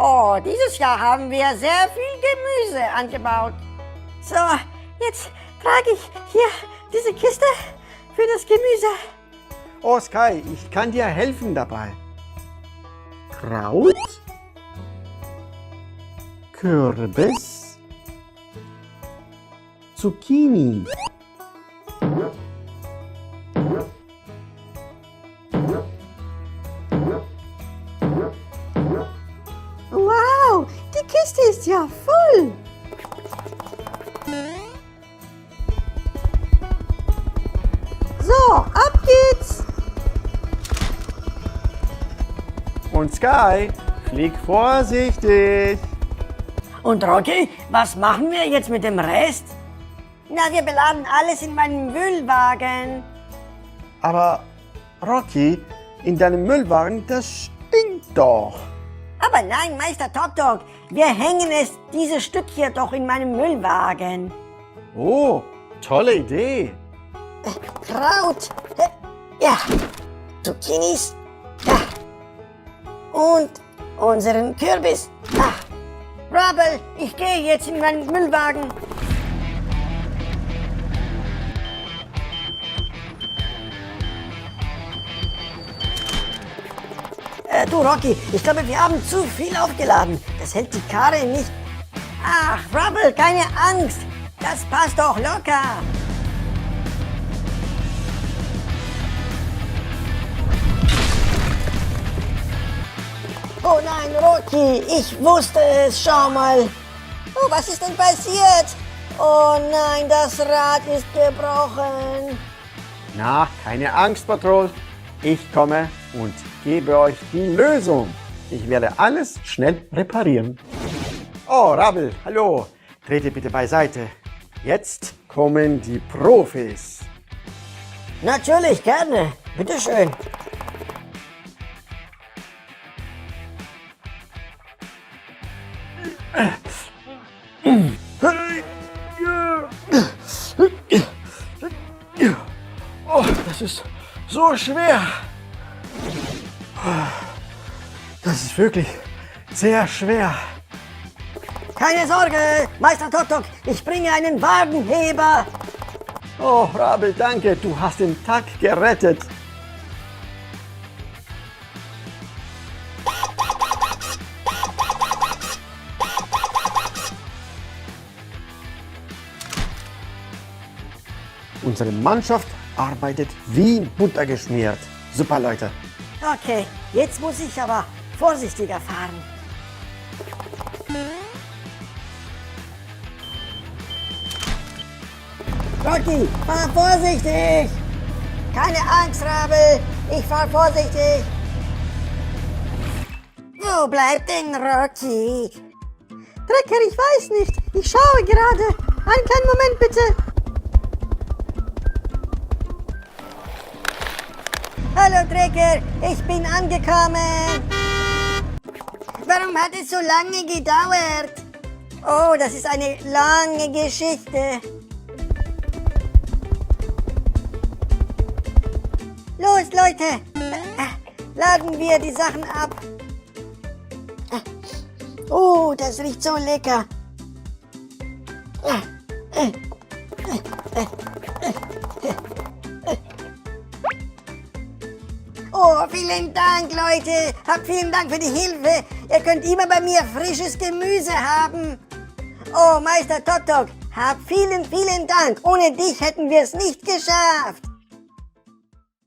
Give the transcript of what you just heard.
Oh, dieses Jahr haben wir sehr viel Gemüse angebaut. So, jetzt trage ich hier diese Kiste für das Gemüse. Oh Sky, ich kann dir helfen dabei. Kraut, Kürbis, Zucchini. Wow, die Kiste ist ja voll. So, ab geht's. Und Sky, flieg vorsichtig. Und Rocky, was machen wir jetzt mit dem Rest? Na, wir beladen alles in meinen Müllwagen. Aber Rocky, in deinem Müllwagen, das stinkt doch. Aber nein, Meister Tok-Tok, wir hängen dieses Stück hier doch in meinem Müllwagen. Oh, tolle Idee. Kraut, ja, Zucchinis, ja, und unseren Kürbis. Rubble, ich gehe jetzt in meinen Müllwagen. Du Rocky, ich glaube, wir haben zu viel aufgeladen. Das hält die Karre nicht. Ach, Rubble, keine Angst. Das passt doch locker. Oh nein, Rocky, ich wusste es, schau mal. Oh, was ist denn passiert? Oh nein, das Rad ist gebrochen. Na, keine Angst, Patrol. Ich komme und gebe euch die Lösung. Ich werde alles schnell reparieren. Oh, Rubble, hallo. Trete bitte beiseite. Jetzt kommen die Profis. Natürlich, gerne. Bitteschön. Oh, das ist so schwer. Das ist wirklich sehr schwer. Keine Sorge, Meister Tok-Tok, ich bringe einen Wagenheber. Oh, Rubble, danke, du hast den Tag gerettet. Unsere Mannschaft arbeitet wie Butter geschmiert. Super, Leute. Okay, jetzt muss ich aber vorsichtiger fahren. Rocky, fahr vorsichtig! Keine Angst, Rubble, ich fahr vorsichtig. Wo bleibt denn Rocky? Trecker, ich weiß nicht. Ich schaue gerade. Einen kleinen Moment, bitte. Hallo, Trecker, ich bin angekommen. Warum hat es so lange gedauert? Oh, das ist eine lange Geschichte. Los, Leute, laden wir die Sachen ab. Oh, das riecht so lecker. Oh, vielen Dank, Leute. Vielen Dank für die Hilfe. Ihr könnt immer bei mir frisches Gemüse haben. Oh, Meister Tok-Tok, vielen Dank. Ohne dich hätten wir es nicht geschafft.